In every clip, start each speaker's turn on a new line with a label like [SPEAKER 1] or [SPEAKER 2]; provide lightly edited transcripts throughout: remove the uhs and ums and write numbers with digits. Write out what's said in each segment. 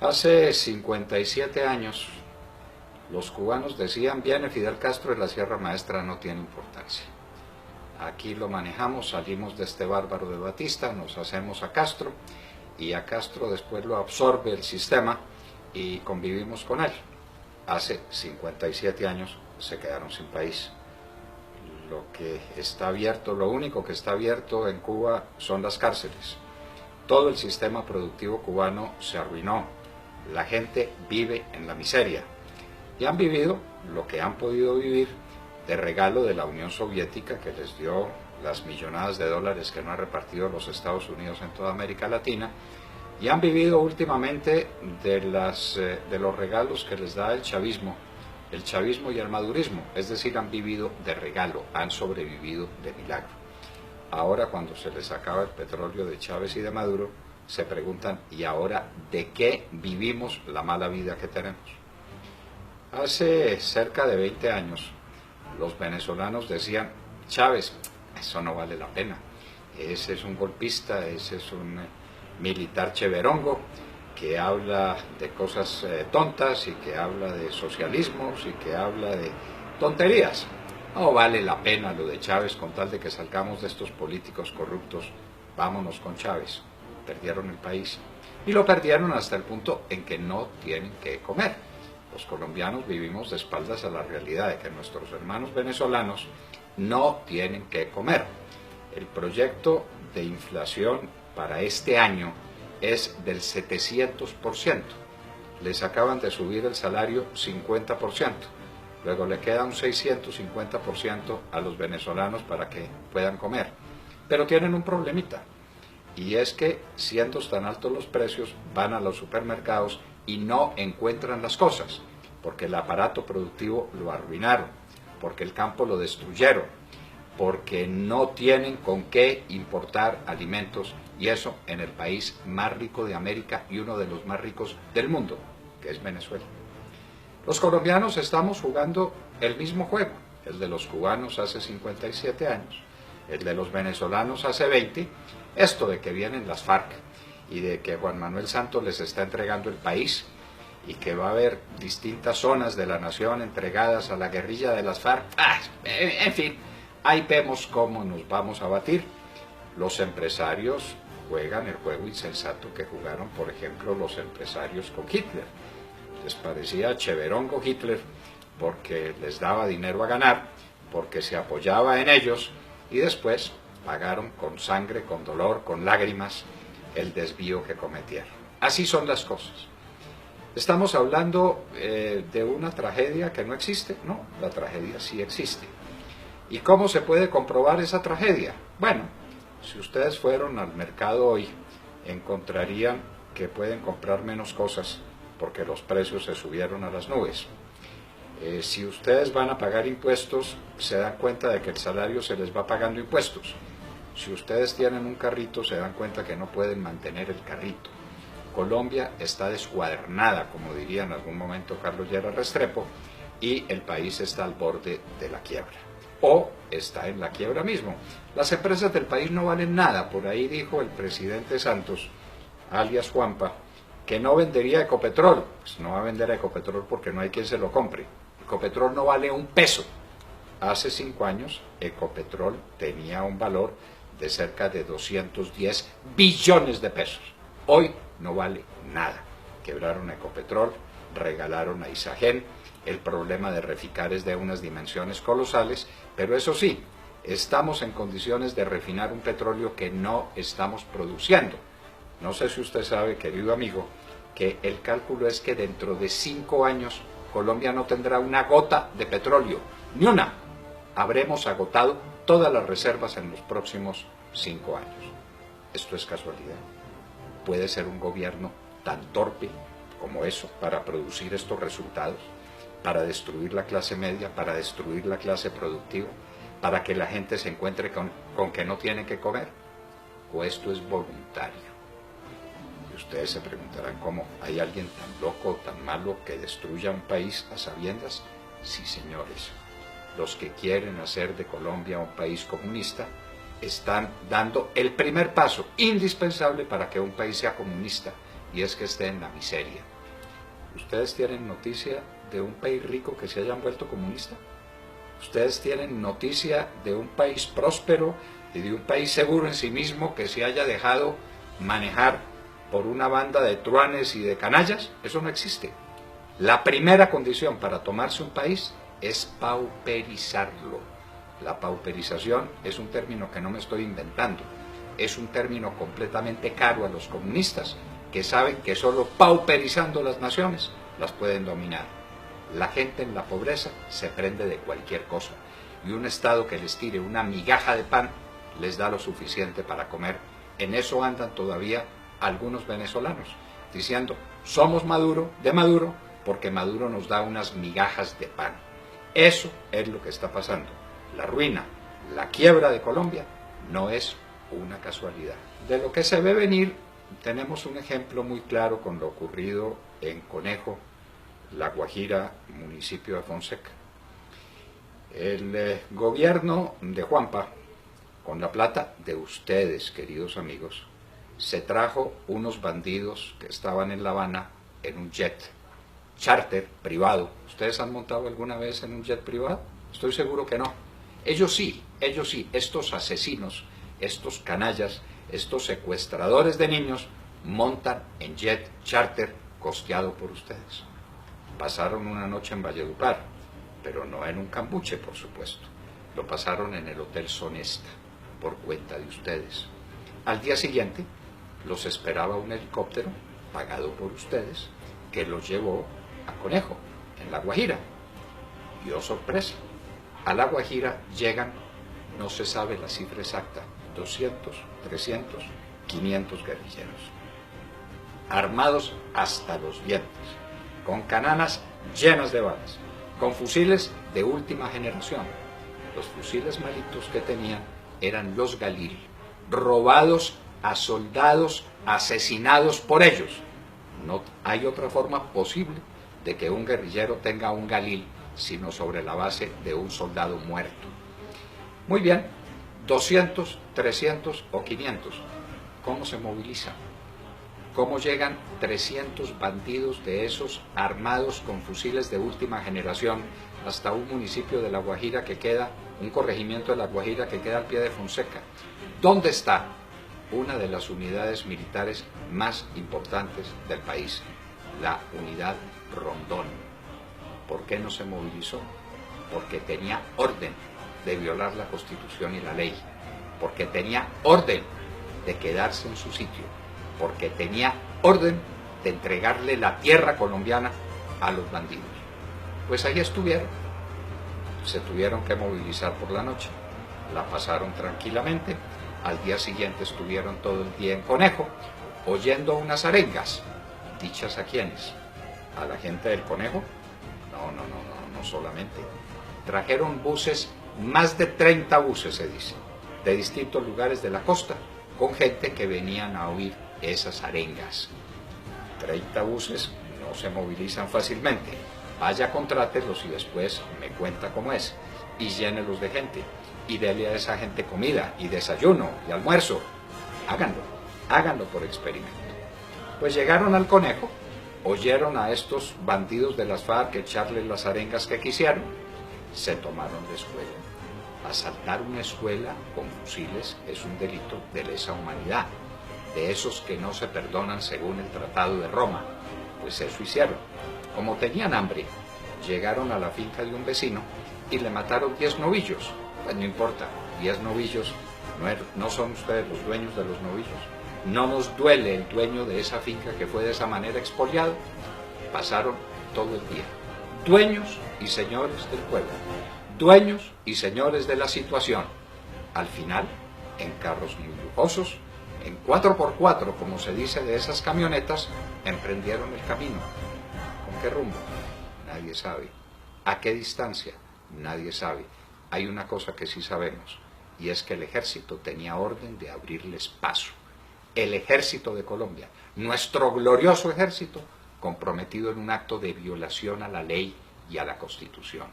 [SPEAKER 1] Hace 57 años los cubanos decían: viene Fidel Castro y la Sierra Maestra no tiene importancia. Aquí lo manejamos, salimos de este bárbaro de Batista, nos hacemos a Castro y a Castro después lo absorbe el sistema y convivimos con él. Hace 57 años se quedaron sin país. Lo que está abierto, lo único que está abierto en Cuba son las cárceles. Todo el sistema productivo cubano se arruinó. La gente vive en la miseria y han vivido lo que han podido vivir de regalo de la Unión Soviética, que les dio las millonadas de dólares que no ha repartido los Estados Unidos en toda América Latina, y han vivido últimamente de los regalos que les da el chavismo y el madurismo, es decir, han vivido de regalo, han sobrevivido de milagro. Ahora, cuando se les acaba el petróleo de Chávez y de Maduro, se preguntan: ¿y ahora de qué vivimos la mala vida que tenemos? Hace cerca de 20 años, los venezolanos decían: Chávez, eso no vale la pena, ese es un golpista, ese es un militar cheverongo que habla de cosas tontas y que habla de socialismos y que habla de tonterías. No vale la pena lo de Chávez, con tal de que salgamos de estos políticos corruptos, vámonos con Chávez. Perdieron el país y lo perdieron hasta el punto en que no tienen que comer. Los colombianos vivimos de espaldas a la realidad de que nuestros hermanos venezolanos no tienen que comer. El proyecto de inflación para este año es del 700%. Les acaban de subir el salario 50%. Luego le queda un 650% a los venezolanos para que puedan comer. Pero tienen un problemita, y es que, siendo tan altos los precios, van a los supermercados y no encuentran las cosas, porque el aparato productivo lo arruinaron, porque el campo lo destruyeron, porque no tienen con qué importar alimentos, y eso en el país más rico de América y uno de los más ricos del mundo, que es Venezuela. Los colombianos estamos jugando el mismo juego, el de los cubanos hace 57 años, el de los venezolanos hace 20, esto de que vienen las FARC y de que Juan Manuel Santos les está entregando el país y que va a haber distintas zonas de la nación entregadas a la guerrilla de las FARC. En fin, ahí vemos cómo nos vamos a batir. Los empresarios juegan el juego insensato que jugaron, por ejemplo, los empresarios con Hitler. Les parecía cheverongo Hitler porque les daba dinero a ganar, porque se apoyaba en ellos, y después pagaron con sangre, con dolor, con lágrimas el desvío que cometieron. Así son las cosas. ¿Estamos hablando de una tragedia que no existe? No, la tragedia sí existe. ¿Y cómo se puede comprobar esa tragedia? Bueno, si ustedes fueron al mercado hoy, encontrarían que pueden comprar menos cosas porque los precios se subieron a las nubes. Si ustedes van a pagar impuestos, se dan cuenta de que el salario se les va pagando impuestos. Si ustedes tienen un carrito, se dan cuenta que no pueden mantener el carrito. Colombia está descuadernada, como diría en algún momento Carlos Lleras Restrepo, y el país está al borde de la quiebra. O está en la quiebra mismo. Las empresas del país no valen nada. Por ahí dijo el presidente Santos, alias Juanpa, que no vendería Ecopetrol. Pues no va a vender Ecopetrol porque no hay quien se lo compre. Ecopetrol no vale un peso. Hace 5 años Ecopetrol tenía un valor de cerca de 210 billones de pesos. Hoy no vale nada. Quebraron Ecopetrol, regalaron a Isagen. El problema de Reficar es de unas dimensiones colosales, pero eso sí, estamos en condiciones de refinar un petróleo que no estamos produciendo. No sé si usted sabe, querido amigo, que el cálculo es que dentro de 5 años Colombia no tendrá una gota de petróleo, ni una. Habremos agotado todas las reservas en los próximos 5 años. ¿Esto es casualidad? ¿Puede ser un gobierno tan torpe como eso para producir estos resultados? Para destruir la clase media, para destruir la clase productiva, para que la gente se encuentre con que no tiene que comer. ¿O esto es voluntario? Y ustedes se preguntarán, ¿cómo hay alguien tan loco, tan malo, que destruya un país a sabiendas? Sí, señores, los que quieren hacer de Colombia un país comunista están dando el primer paso indispensable para que un país sea comunista, y es que esté en la miseria. ¿Ustedes tienen noticia de un país rico que se haya vuelto comunista? ¿Ustedes tienen noticia de un país próspero y de un país seguro en sí mismo que se haya dejado manejar por una banda de truanes y de canallas? Eso no existe. La primera condición para tomarse un país es pauperizarlo. La pauperización es un término que no me estoy inventando. Es un término completamente caro a los comunistas, que saben que solo pauperizando las naciones las pueden dominar. La gente en la pobreza se prende de cualquier cosa, y un Estado que les tire una migaja de pan les da lo suficiente para comer. En eso andan todavía algunos venezolanos, diciendo, somos Maduro, porque Maduro nos da unas migajas de pan. Eso es lo que está pasando. La ruina, la quiebra de Colombia no es una casualidad. De lo que se ve venir, tenemos un ejemplo muy claro con lo ocurrido en Conejo, La Guajira, municipio de Fonseca. El gobierno de Juanpa, con la plata de ustedes, queridos amigos, se trajo unos bandidos que estaban en La Habana en un jet charter privado. ¿Ustedes han montado alguna vez en un jet privado? Estoy seguro que no. Ellos sí, estos asesinos, estos canallas, estos secuestradores de niños, montan en jet charter costeado por ustedes. Pasaron una noche en Valledupar, pero no en un cambuche, por supuesto. Lo pasaron en el Hotel Sonesta, por cuenta de ustedes. Al día siguiente, los esperaba un helicóptero, pagado por ustedes, que los llevó a Conejo, en La Guajira. Y oh sorpresa, a La Guajira llegan, no se sabe la cifra exacta, 200, 300, 500 guerrilleros, armados hasta los dientes, con cananas llenas de balas, con fusiles de última generación. Los fusiles malitos que tenían eran los Galil, robados a soldados asesinados por ellos. No hay otra forma posible de que un guerrillero tenga un Galil sino sobre la base de un soldado muerto. Muy bien, 200, 300 o 500. ¿Cómo se movilizan? ¿Cómo llegan 300 bandidos de esos armados con fusiles de última generación hasta un municipio de La Guajira que queda, un corregimiento de La Guajira que queda al pie de Fonseca? ¿Dónde está una de las unidades militares más importantes del país? La unidad Rondón. ¿Por qué no se movilizó? Porque tenía orden de violar la Constitución y la ley, porque tenía orden de quedarse en su sitio, porque tenía orden de entregarle la tierra colombiana a los bandidos. Pues ahí estuvieron. Se tuvieron que movilizar por la noche, la pasaron tranquilamente. Al día siguiente estuvieron todo el día en Conejo, oyendo unas arengas. ¿Dichas a quiénes? ¿A la gente del Conejo? No solamente. Trajeron buses, más de 30 buses se dice, de distintos lugares de la costa, con gente que venían a oír esas arengas. 30 buses no se movilizan fácilmente. Vaya, contrátelos y después me cuenta cómo es. Y llénelos de gente. Y dele a esa gente comida y desayuno y almuerzo. Háganlo por experimento. Pues llegaron al Conejo, oyeron a estos bandidos de las FARC echarles las arengas que quisieron, se tomaron la escuela. Asaltar una escuela con fusiles es un delito de lesa humanidad, de esos que no se perdonan según el Tratado de Roma. Pues eso hicieron. Como tenían hambre, llegaron a la finca de un vecino y le mataron 10 novillos. Pues no importa, 10 novillos, no son ustedes los dueños de los novillos. No nos duele el dueño de esa finca que fue de esa manera expoliado. Pasaron todo el día. Dueños y señores del pueblo, dueños y señores de la situación. Al final, en carros muy lujosos, en 4x4, como se dice de esas camionetas, emprendieron el camino. ¿Con qué rumbo? Nadie sabe. ¿A qué distancia? Nadie sabe. Hay una cosa que sí sabemos, y es que el ejército tenía orden de abrirles paso. El ejército de Colombia, nuestro glorioso ejército, comprometido en un acto de violación a la ley y a la Constitución,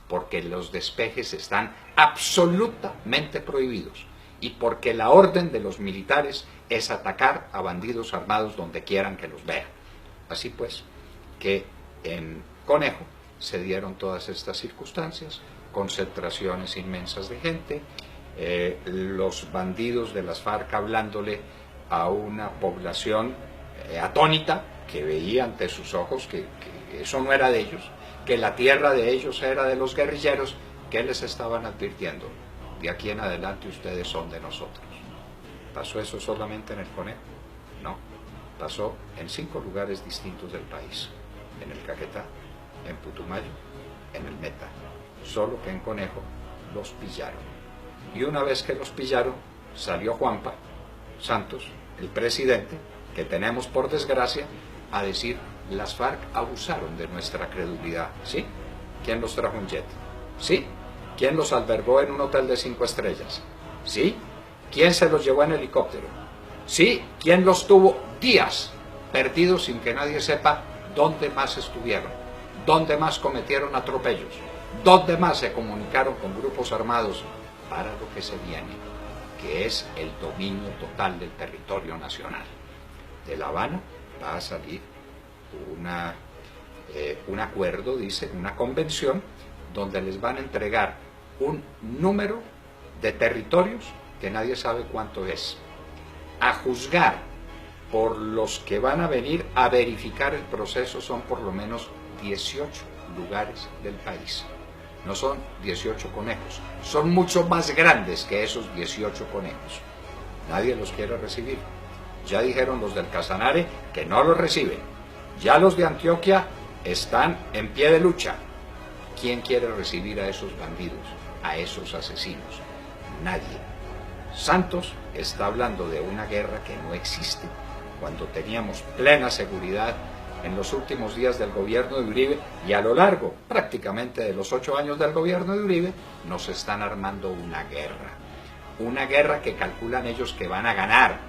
[SPEAKER 1] porque los despejes están absolutamente prohibidos y porque la orden de los militares es atacar a bandidos armados donde quieran que los vean. Así pues, que en Conejo se dieron todas estas circunstancias, concentraciones inmensas de gente, los bandidos de las FARC hablándole a una población atónita que veía ante sus ojos que eso no era de ellos, que la tierra de ellos era de los guerrilleros, que les estaban advirtiendo: de aquí en adelante ustedes son de nosotros. ¿Pasó eso solamente en el Conejo? No, pasó en 5 lugares distintos del país: en el Caquetá, en Putumayo, en el Meta. Solo que en Conejo los pillaron. Y una vez que los pillaron, salió Juanpa Santos, el presidente, que tenemos por desgracia, a decir: las FARC abusaron de nuestra credulidad. ¿Sí? ¿Quién los trajo en jet? ¿Sí? ¿Quién los albergó en un hotel de 5 estrellas? ¿Sí? ¿Quién se los llevó en helicóptero? ¿Sí? ¿Quién los tuvo días perdidos sin que nadie sepa dónde más estuvieron? ¿Dónde más cometieron atropellos? ¿Dónde más se comunicaron con grupos armados para lo que se viene, que es el dominio total del territorio nacional? De La Habana va a salir un acuerdo, dice, una convención, donde les van a entregar un número de territorios que nadie sabe cuánto es. A juzgar por los que van a venir a verificar el proceso, son por lo menos 18 lugares del país. No son 18 conejos, son mucho más grandes que esos 18 conejos. Nadie los quiere recibir. Ya dijeron los del Casanare que no los reciben. Ya los de Antioquia están en pie de lucha. ¿Quién quiere recibir a esos bandidos, a esos asesinos? Nadie. Santos está hablando de una guerra que no existe, cuando teníamos plena seguridad en los últimos días del gobierno de Uribe, y a lo largo prácticamente de los 8 años del gobierno de Uribe, nos están armando una guerra que calculan ellos que van a ganar,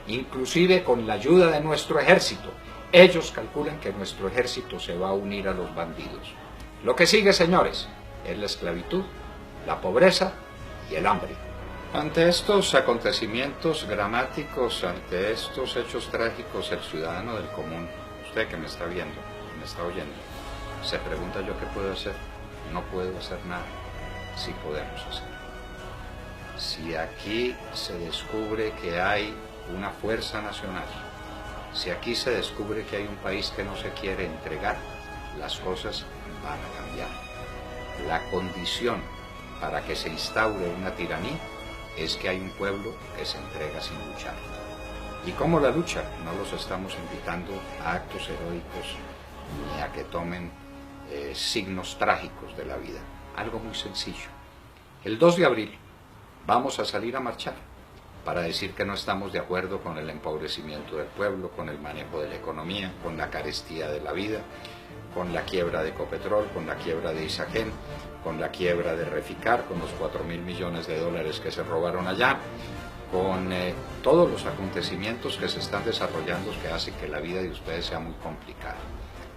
[SPEAKER 1] inclusive con la ayuda de nuestro ejército. Ellos calculan que nuestro ejército se va a unir a los bandidos. Lo que sigue, señores, es la esclavitud, la pobreza y el hambre. Ante estos acontecimientos dramáticos, ante estos hechos trágicos, el ciudadano del común, usted que me está viendo, me está oyendo, se pregunta: ¿yo qué puedo hacer? No puedo hacer nada. Sí podemos hacer. Si aquí se descubre que hay una fuerza nacional, si aquí se descubre que hay un país que no se quiere entregar, las cosas van a cambiar. La condición para que se instaure una tiranía es que hay un pueblo que se entrega sin luchar. ¿Y cómo la lucha? No los estamos invitando a actos heroicos ni a que tomen signos trágicos de la vida. Algo muy sencillo. El 2 de abril vamos a salir a marchar para decir que no estamos de acuerdo con el empobrecimiento del pueblo, con el manejo de la economía, con la carestía de la vida, con la quiebra de Ecopetrol, con la quiebra de Isagen, con la quiebra de Reficar, con los 4.000 millones de dólares que se robaron allá, con todos los acontecimientos que se están desarrollando que hacen que la vida de ustedes sea muy complicada.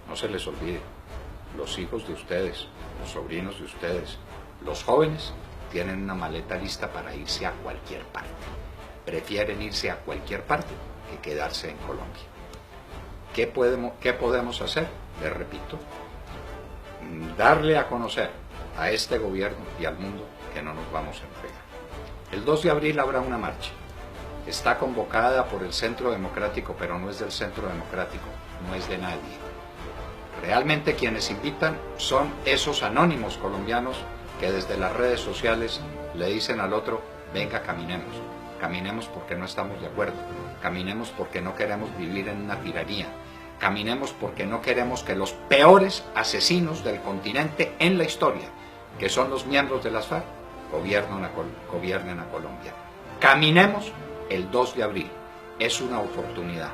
[SPEAKER 1] No se les olvide, los hijos de ustedes, los sobrinos de ustedes, los jóvenes, tienen una maleta lista para irse a cualquier parte. Prefieren irse a cualquier parte que quedarse en Colombia. ¿Qué podemos hacer? Les repito, darle a conocer a este gobierno y al mundo que no nos vamos a entregar. El 2 de abril habrá una marcha. Está convocada por el Centro Democrático, pero no es del Centro Democrático, no es de nadie. Realmente quienes invitan son esos anónimos colombianos que desde las redes sociales le dicen al otro: venga, caminemos. Caminemos porque no estamos de acuerdo. Caminemos porque no queremos vivir en una tiranía. Caminemos porque no queremos que los peores asesinos del continente en la historia, que son los miembros de las FARC, gobiernen a Colombia. Caminemos el 2 de abril. Es una oportunidad.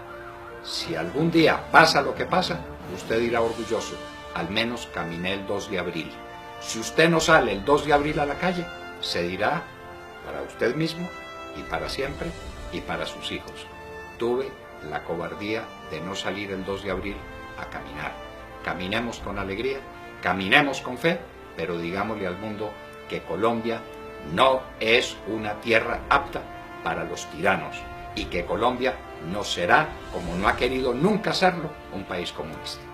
[SPEAKER 1] Si algún día pasa lo que pasa, usted dirá orgulloso: al menos caminé el 2 de abril. Si usted no sale el 2 de abril a la calle, se dirá para usted mismo y para siempre y para sus hijos: tuve la cobardía de no salir el 2 de abril a caminar. Caminemos con alegría, caminemos con fe, pero digámosle al mundo que Colombia no es una tierra apta para los tiranos y que Colombia no será, como no ha querido nunca serlo, un país comunista.